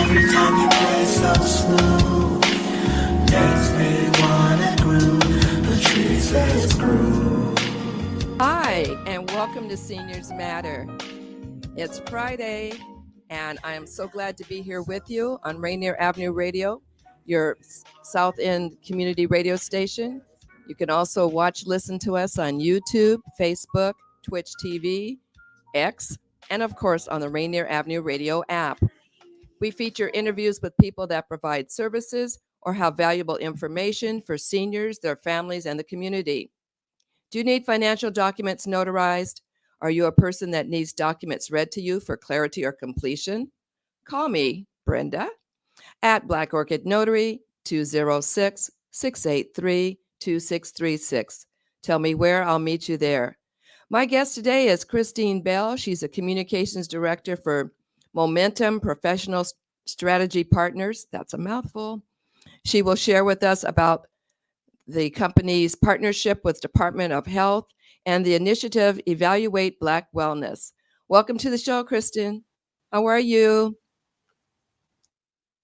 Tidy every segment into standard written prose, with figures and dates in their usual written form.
Every time you play so smooth, makes me wanna groove. The tree says groove. Hi, and welcome to Seniors Matter. It's Friday, and I am so glad to be here with you on Rainier Avenue Radio, your South End community radio station. You can also listen to us on YouTube, Facebook, Twitch TV, X, and of course on the Rainier Avenue Radio app. We feature interviews with people that provide services or have valuable information for seniors, their families, and the community. Do you need financial documents notarized? Are you a person that needs documents read to you for clarity or completion? Call me, Brenda, at Black Orchid Notary, 206-683-2636. Tell me where, I'll meet you there. My guest today is Christine Bell. She's a communications director for Momentum Professional Strategy Partners. That's a mouthful. She will share with us about the company's partnership with Department of Health and the initiative Evaluate Black Wellness. Welcome to the show, Kristen. How are you?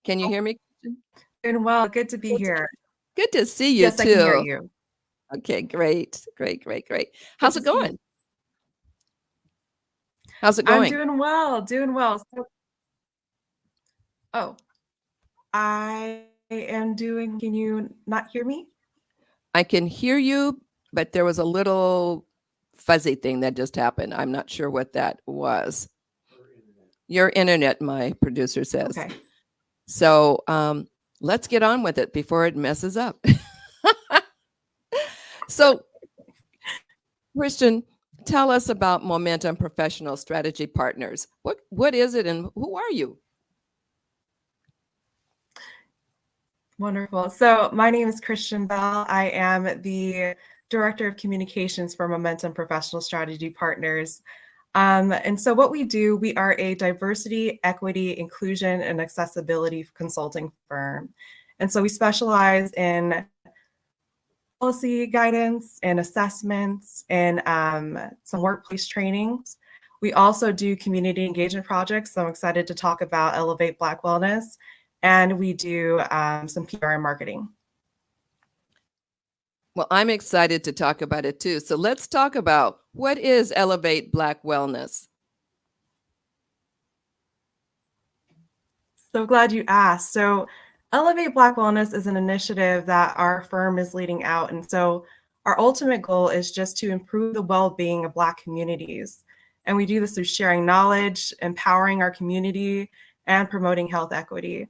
Can you hear me, Kristen? Doing well. Good to be here. Good to see you, yes, too. I can hear you. Okay, great. How's it going? How's it going? I'm doing well. I am doing, can you not hear me? I can hear you, but there was a little fuzzy thing that just happened. I'm not sure what that was. Your internet, my producer says. Okay. So let's get on with it before it messes up. So, Christian, tell us about Momentum Professional Strategy Partners. What is it and who are you? Wonderful. So my name is Christian Bell. I am the Director of Communications for Momentum Professional Strategy Partners. And so what we do, we are a diversity, equity, inclusion, and accessibility consulting firm. And so we specialize in policy guidance and assessments and some workplace trainings. We also do community engagement projects. So I'm excited to talk about Elevate Black Wellness. And we do some PR and marketing. Well, I'm excited to talk about it too. So let's talk about what is Elevate Black Wellness? So glad you asked. So Elevate Black Wellness is an initiative that our firm is leading out. And so our ultimate goal is just to improve the well-being of Black communities. And we do this through sharing knowledge, empowering our community, and promoting health equity.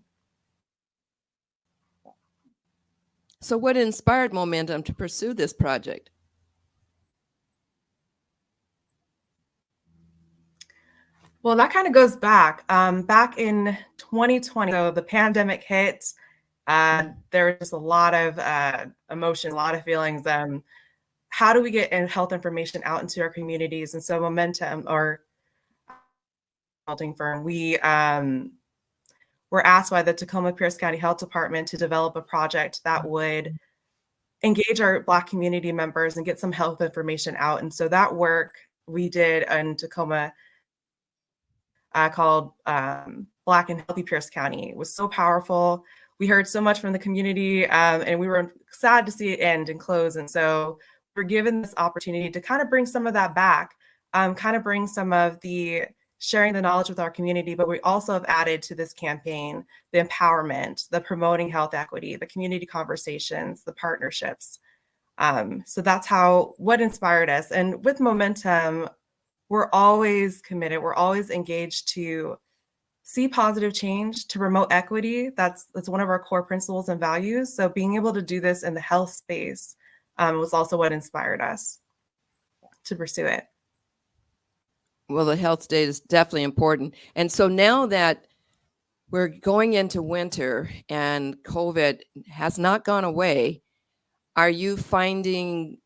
So what inspired Momentum to pursue this project? Well, that kind of goes back. Back in 2020, so the pandemic hit. There was just a lot of emotion, a lot of feelings. How do we get health information out into our communities? And so Momentum, or consulting firm, we were asked by the Tacoma-Pierce County Health Department to develop a project that would engage our Black community members and get some health information out. And so that work we did in Tacoma called Black and Healthy Pierce County. It was so powerful. We heard so much from the community and we were sad to see it end and close. And so we're given this opportunity to kind of bring some of that back, kind of bring some of the sharing the knowledge with our community, but we also have added to this campaign the empowerment, the promoting health equity, the community conversations, the partnerships. So that's what inspired us. And with Momentum, we're always committed, we're always engaged to see positive change, to promote equity. That's one of our core principles and values. So being able to do this in the health space was also what inspired us to pursue it. Well, the health state is definitely important. And so now that we're going into winter and COVID has not gone away, are you finding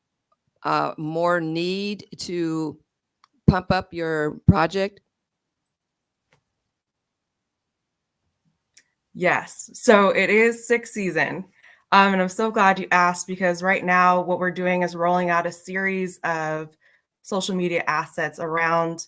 more need to pump up your project? Yes. So it is sixth season. And I'm so glad you asked, because right now what we're doing is rolling out a series of social media assets around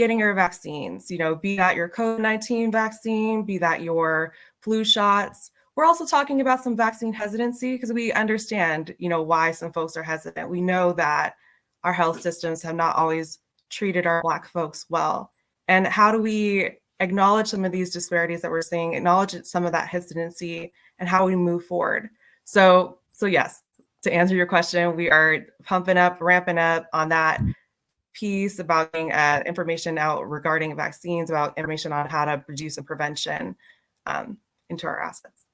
getting your vaccines, be that your COVID-19 vaccine, be that your flu shots. We're also talking about some vaccine hesitancy because we understand, why some folks are hesitant. We know that our health systems have not always treated our Black folks well. And how do we acknowledge some of these disparities that we're seeing, acknowledge some of that hesitancy, and how we move forward? So yes, to answer your question, we are pumping up, ramping up on that piece about getting information out regarding vaccines, about information on how to reduce and prevention into our assets.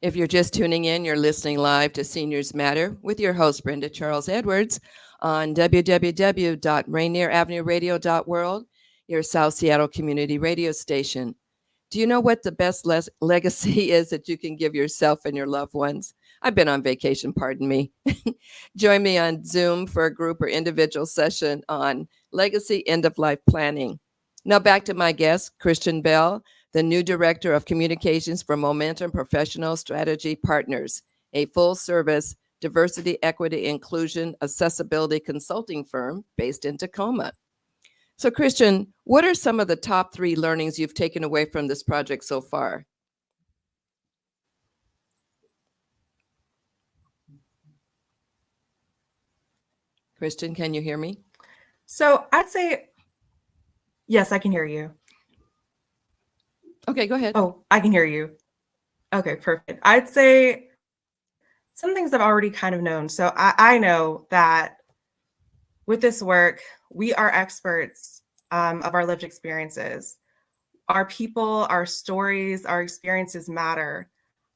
If you're just tuning in, you're listening live to Seniors Matter with your host, Brenda Charles Edwards, on www.RainierAvenueRadio.world, your South Seattle community radio station. Do you know what the best legacy is that you can give yourself and your loved ones? I've been on vacation, pardon me. Join me on Zoom for a group or individual session on legacy end-of-life planning. Now back to my guest, Christian Bell, the new Director of Communications for Momentum Professional Strategy Partners, a full-service diversity, equity, inclusion, accessibility consulting firm based in Tacoma. So, Christian, what are some of the top 3 learnings you've taken away from this project so far? Christian, can you hear me? So I'd say, yes, I can hear you. Okay, go ahead. Oh, I can hear you. Okay, perfect. I'd say some things I've already kind of known. So I know that with this work, we are experts of our lived experiences. Our people, our stories, our experiences matter.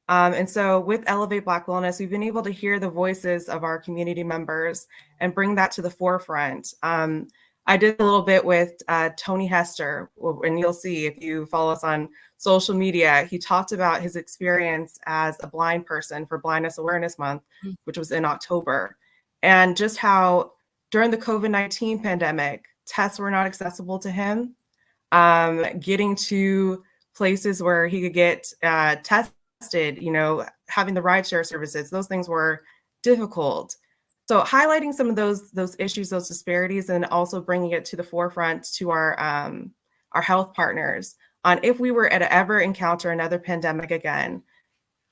And so with Elevate Black Wellness, we've been able to hear the voices of our community members and bring that to the forefront. I did a little bit with Tony Hester, and you'll see if you follow us on social media, he talked about his experience as a blind person for Blindness Awareness Month, which was in October, and just how during the COVID-19 pandemic, tests were not accessible to him. Getting to places where he could get tested, having the rideshare services, those things were difficult. So highlighting some of those issues, those disparities, and also bringing it to the forefront to our health partners on if we were to ever encounter another pandemic again,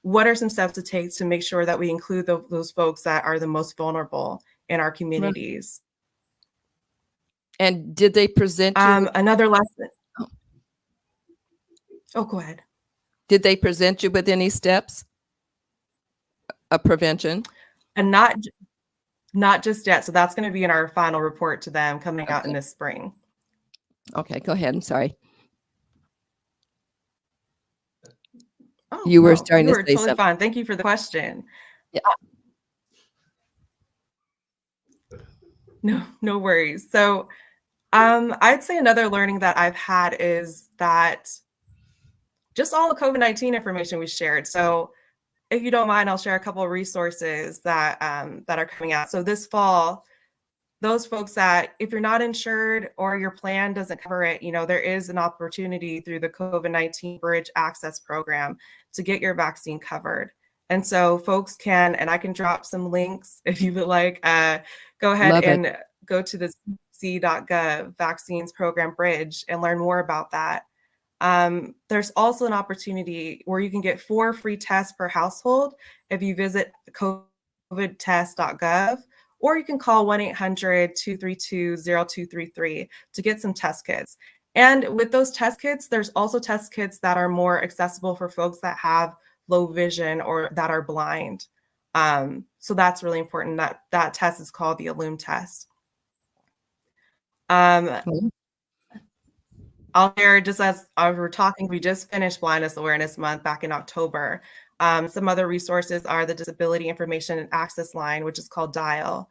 what are some steps to take to make sure that we include those folks that are the most vulnerable in our communities. And did they present you? Another lesson. Oh, go ahead. Did they present you with any steps of prevention? And not just yet. So that's going to be in our final report to them coming out in this spring. Okay, go ahead. I'm sorry. Oh, you were starting to say totally something. fine. Thank you for the question. Yeah. No worries. So I'd say another learning that I've had is that just all the COVID-19 information we shared. So if you don't mind, I'll share a couple of resources that are coming out. So this fall, those folks that if you're not insured or your plan doesn't cover it, there is an opportunity through the COVID-19 Bridge Access Program to get your vaccine covered. And so folks can, and I can drop some links if you would like, go ahead and go to the cdc.gov Vaccines Program Bridge and learn more about that. There's also an opportunity where you can get 4 free tests per household if you visit covidtest.gov, or you can call 1-800-232-0233 to get some test kits. And with those test kits, there's also test kits that are more accessible for folks that have low vision or that are blind. So that's really important. That test is called the Illume test. I'll share, just as we're talking, we just finished Blindness Awareness Month back in October. Some other resources are the Disability Information and Access Line, which is called DIAL,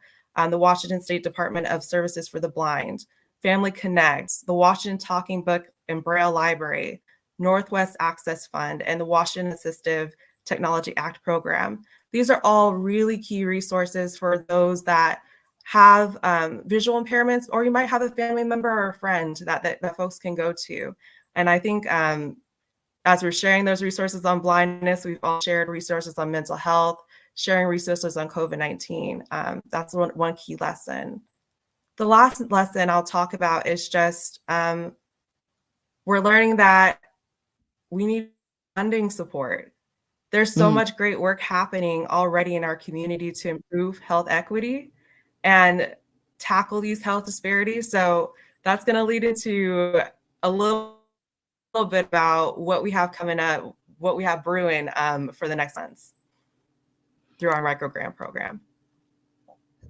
the Washington State Department of Services for the Blind, Family Connects, the Washington Talking Book and Braille Library, Northwest Access Fund, and the Washington Assistive Technology Act program. These are all really key resources for those that have visual impairments, or you might have a family member or a friend that folks can go to. And I think as we're sharing those resources on blindness, we've all shared resources on mental health, sharing resources on COVID-19. That's one key lesson. The last lesson I'll talk about is just we're learning that we need funding support. There's so much great work happening already in our community to improve health equity and tackle these health disparities. So that's going to lead into a little bit about what we have coming up, what we have brewing for the next months through our micro grant program.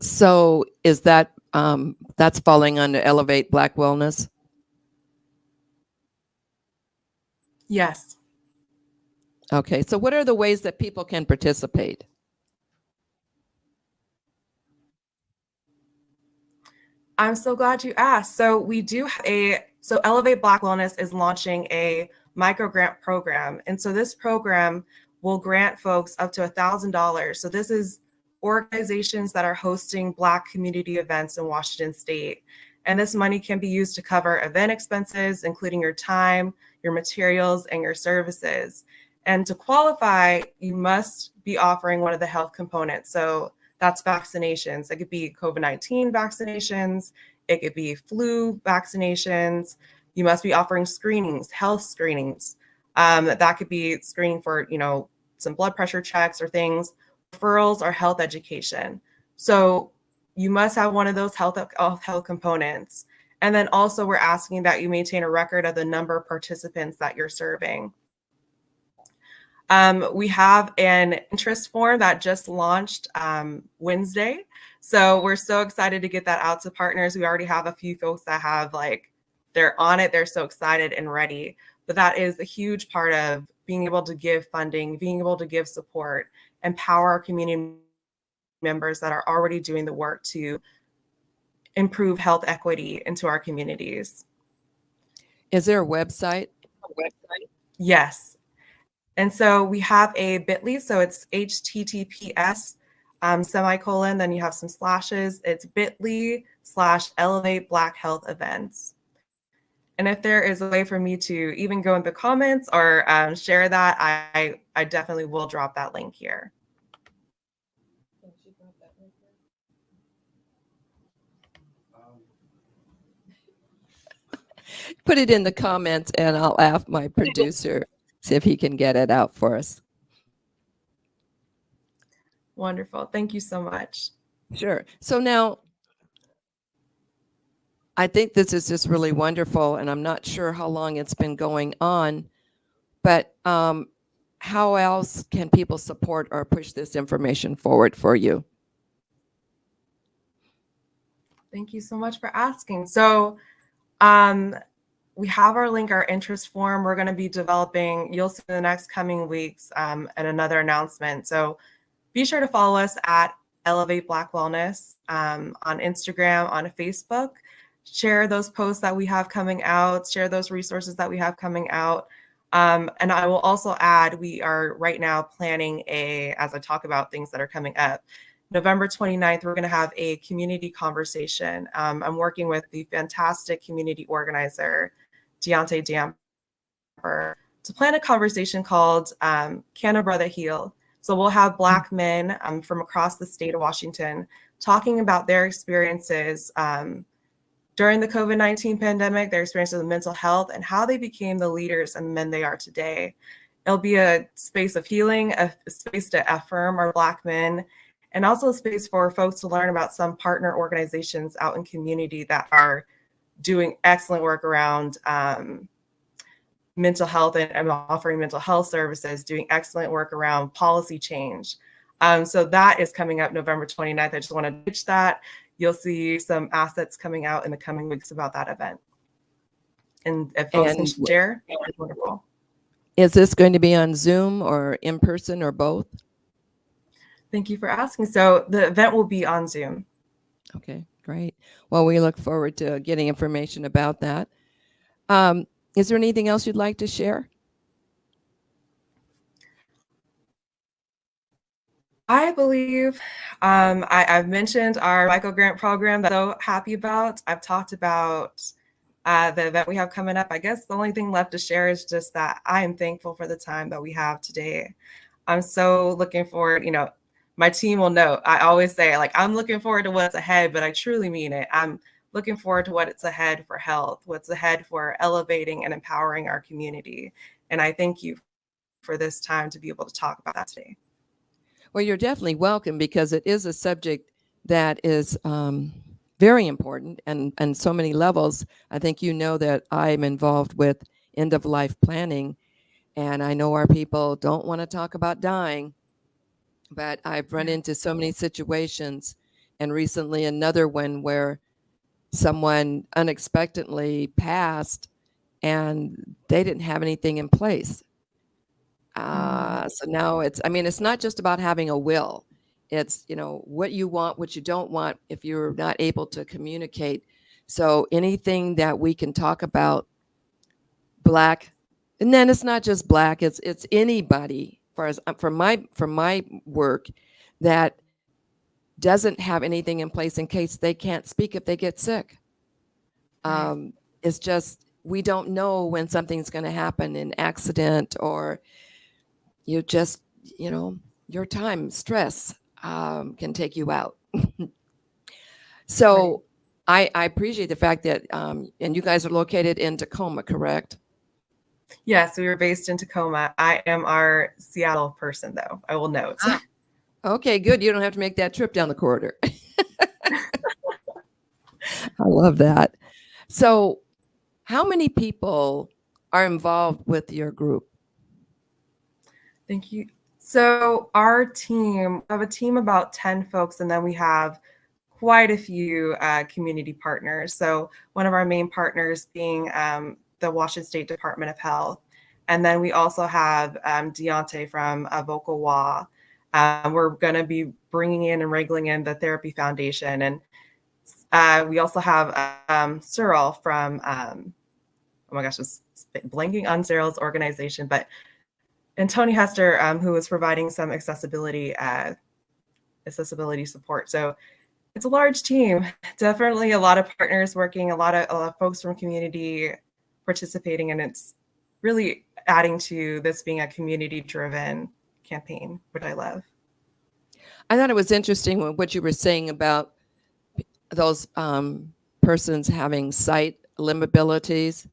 So is that that's falling under Elevate Black Wellness? Yes. Okay, so what are the ways that people can participate? I'm so glad you asked. So we do have so Elevate Black Wellness is launching a micro grant program. And so this program will grant folks up to $1,000. So this is organizations that are hosting Black community events in Washington State. And this money can be used to cover event expenses, including your time, your materials, and your services. And to qualify, you must be offering one of the health components. So that's vaccinations. It could be COVID-19 vaccinations. It could be flu vaccinations. You must be offering screenings, health screenings. That could be screening for, some blood pressure checks or things, referrals or health education. So you must have one of those health components. And then also we're asking that you maintain a record of the number of participants that you're serving. We have an interest form that just launched Wednesday. So we're so excited to get that out to partners. We already have a few folks that have they're on it. They're so excited and ready. But that is a huge part of being able to give funding, being able to give support, empower our community members that are already doing the work to improve health equity into our communities. Is there a website? Yes. And so we have a bit.ly, so it's https semicolon, then you have some slashes. It's bit.ly/elevate Black Health Events. And if there is a way for me to even go in the comments or share that, I definitely will drop that link here. Put it in the comments and I'll ask my producer, see if he can get it out for us. Wonderful. Thank you so much. Sure. So now, I think this is just really wonderful, and I'm not sure how long it's been going on, but how else can people support or push this information forward for you? Thank you so much for asking. So we have our link, our interest form. We're going to be developing, you'll see in the next coming weeks, and another announcement. So be sure to follow us at Elevate Black Wellness on Instagram, on Facebook. Share those posts that we have coming out, share those resources that we have coming out. And I will also add, we are right now planning as I talk about things that are coming up, November 29th, we're going to have a community conversation. I'm working with the fantastic community organizer, Deontay Damper, to plan a conversation called Can a Brother Heal? So we'll have Black men from across the state of Washington talking about their experiences during the COVID-19 pandemic, their experiences with mental health, and how they became the leaders and men they are today. It'll be a space of healing, a space to affirm our Black men, and also a space for folks to learn about some partner organizations out in community that are doing excellent work around mental health and offering mental health services, doing excellent work around policy change. So that is coming up November 29th. I just want to pitch that. You'll see some assets coming out in the coming weeks about that event. And if folks can share, it's wonderful. Is this going to be on Zoom or in person or both? Thank you for asking. So the event will be on Zoom. Okay, great. Well, we look forward to getting information about that. Is there anything else you'd like to share? I believe I've mentioned our micro grant program that I'm so happy about. I've talked about the event we have coming up. I guess the only thing left to share is just that I am thankful for the time that we have today. I'm so looking forward, my team will know. I always say, I'm looking forward to what's ahead, but I truly mean it. I'm looking forward to what's ahead for health, what's ahead for elevating and empowering our community. And I thank you for this time to be able to talk about that today. Well, you're definitely welcome, because it is a subject that is very important and so many levels. I think you know that I'm involved with end of life planning, and I know our people don't want to talk about dying, but I've run into so many situations, and recently another one where someone unexpectedly passed and they didn't have anything in place. So now it's not just about having a will. It's, what you want, what you don't want, if you're not able to communicate. So anything that we can talk about, Black, and then it's not just Black, it's anybody, far as from my work, that doesn't have anything in place in case they can't speak if they get sick. It's just, we don't know when something's going to happen, an accident, or you just, your time, stress can take you out. So I appreciate the fact that, and you guys are located in Tacoma, correct? Yes, we were based in Tacoma. I am our Seattle person, though, I will note. Okay, good. You don't have to make that trip down the corridor. I love that. So how many people are involved with your group? Thank you. So our team, I have a team about 10 folks, and then we have quite a few community partners. So one of our main partners being the Washington State Department of Health. And then we also have Deontay from Vocal Wa. We're going to be bringing in and wrangling in the Therapy Foundation. And we also have Cyril from, oh my gosh, just blanking on Cyril's organization, and Tony Hester, who is providing some accessibility support. So it's a large team, definitely a lot of partners working, a lot of folks from community participating, and it's really adding to this being a community-driven campaign, which I love. I thought it was interesting what you were saying about those persons having sight limabilities,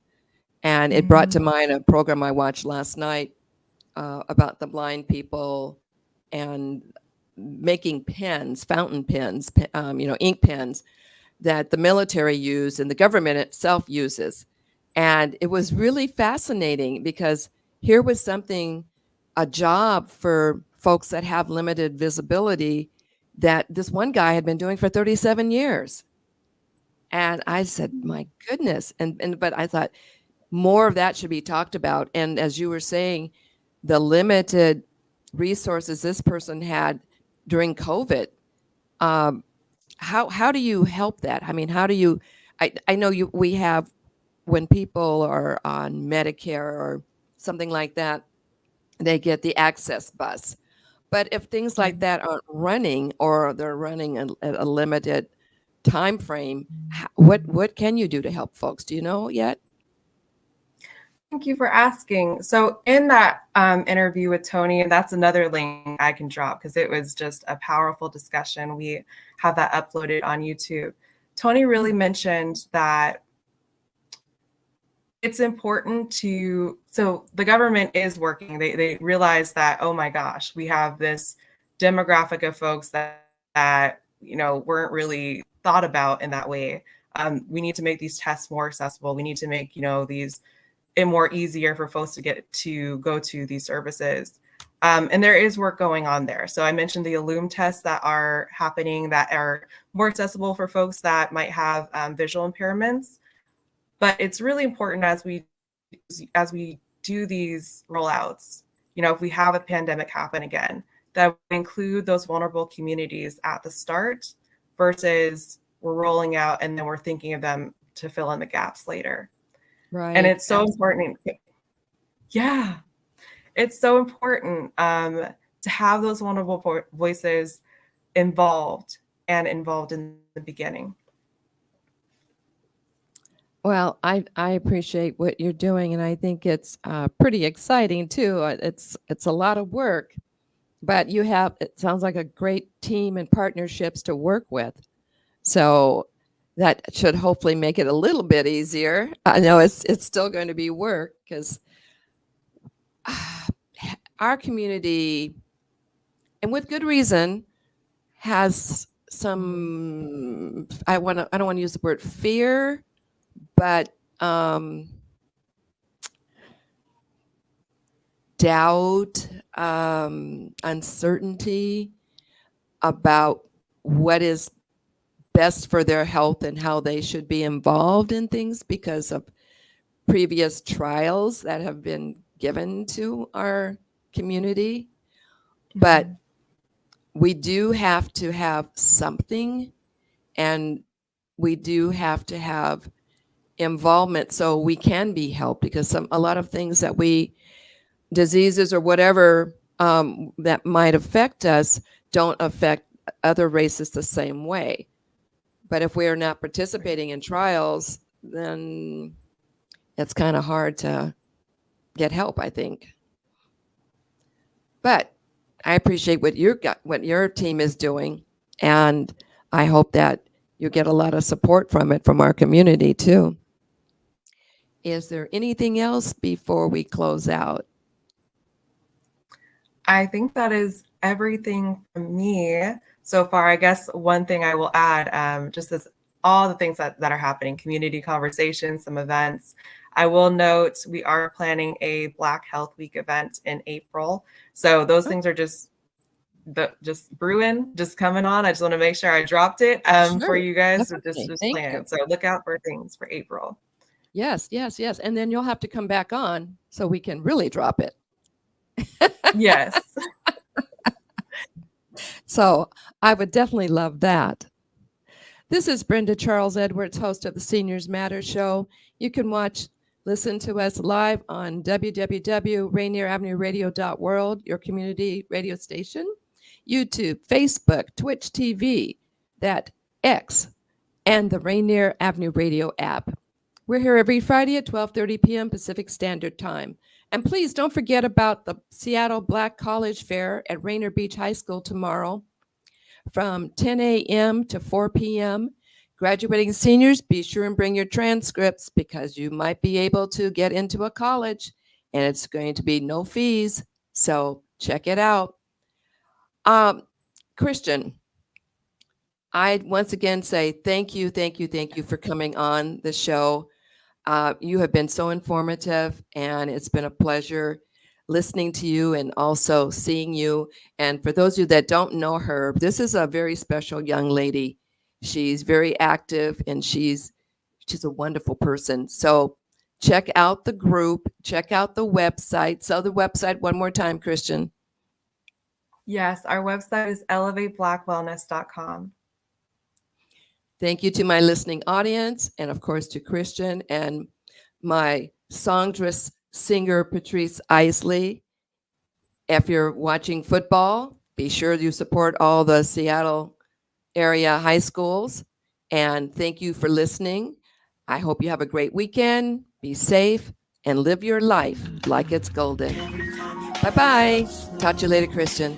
and it brought to mind a program I watched last night about the blind people and making pens, fountain pens, ink pens that the military use and the government itself uses. And it was really fascinating, because here was a job for folks that have limited visibility that this one guy had been doing for 37 years. And I said, my goodness. But I thought more of that should be talked about. And as you were saying, the limited resources this person had during COVID, how do you help that? I mean, how do you, I know we have, when people are on Medicare or something like that, they get the access bus. But if things like that aren't running, or they're running at a limited time frame, what can you do to help folks? Do you know yet? Thank you for asking. So in that interview with Tony, and that's another link I can drop because it was just a powerful discussion. We have that uploaded on YouTube. Tony really mentioned that it's important so the government is working. They realize that, oh my gosh, we have this demographic of folks that weren't really thought about in that way. We need to make these tests more accessible. We need to make, these it more easier for folks to go to these services. And there is work going on there. So I mentioned the Illum tests that are happening that are more accessible for folks that might have visual impairments. But it's really important as we do these rollouts, if we have a pandemic happen again, that we include those vulnerable communities at the start versus we're rolling out and then we're thinking of them to fill in the gaps later. Right. And it's so important. Yeah, it's so important to have those vulnerable voices involved in the beginning. Well, I appreciate what you're doing, and I think it's pretty exciting too. It's a lot of work, but it sounds like a great team and partnerships to work with. So that should hopefully make it a little bit easier. I know it's still going to be work because our community, and with good reason, has some, I don't want to use the word fear, but doubt, uncertainty about what is best for their health and how they should be involved in things because of previous trials that have been given to our community. But we do have to have something, and we do have to have involvement so we can be helped, because a lot of things that diseases or whatever that might affect us don't affect other races the same way. But if we are not participating in trials, then it's kind of hard to get help, I think. But I appreciate what your team is doing, and I hope that you get a lot of support from it from our community too. Is there anything else before we close out? I think that is everything from me so far. I guess one thing I will add, just as all the things that are happening, community conversations, some events. I will note we are planning a Black Health Week event in April. So those things are just brewing, just coming on. I just want to make sure I dropped it for you guys. So just plan. So look out for things for April. Yes. And then you'll have to come back on so we can really drop it. Yes. So I would definitely love that. This is Brenda Charles Edwards, host of the Seniors Matter Show. You can listen to us live on www.RainierAvenueRadio.world, your community radio station, YouTube, Facebook, Twitch TV, that X, and the Rainier Avenue Radio App. We're here every Friday at 12:30 p.m. Pacific Standard Time. And please don't forget about the Seattle Black College Fair at Rainier Beach High School tomorrow from 10 a.m. to 4 p.m. Graduating seniors, be sure and bring your transcripts because you might be able to get into a college and it's going to be no fees. So check it out. Christian, I once again say thank you for coming on the show. You have been so informative, and it's been a pleasure listening to you and also seeing you. And for those of you that don't know her, this is a very special young lady. She's very active, and she's a wonderful person. So check out the group, check out the website. So the website one more time, Christian. Yes, our website is elevatebblackwellness.com. Thank you to my listening audience, and of course to Christian and my songstress singer, Patrice Isley. If you're watching football, be sure you support all the Seattle area high schools. And thank you for listening. I hope you have a great weekend. Be safe and live your life like it's golden. Bye-bye. Talk to you later, Christian.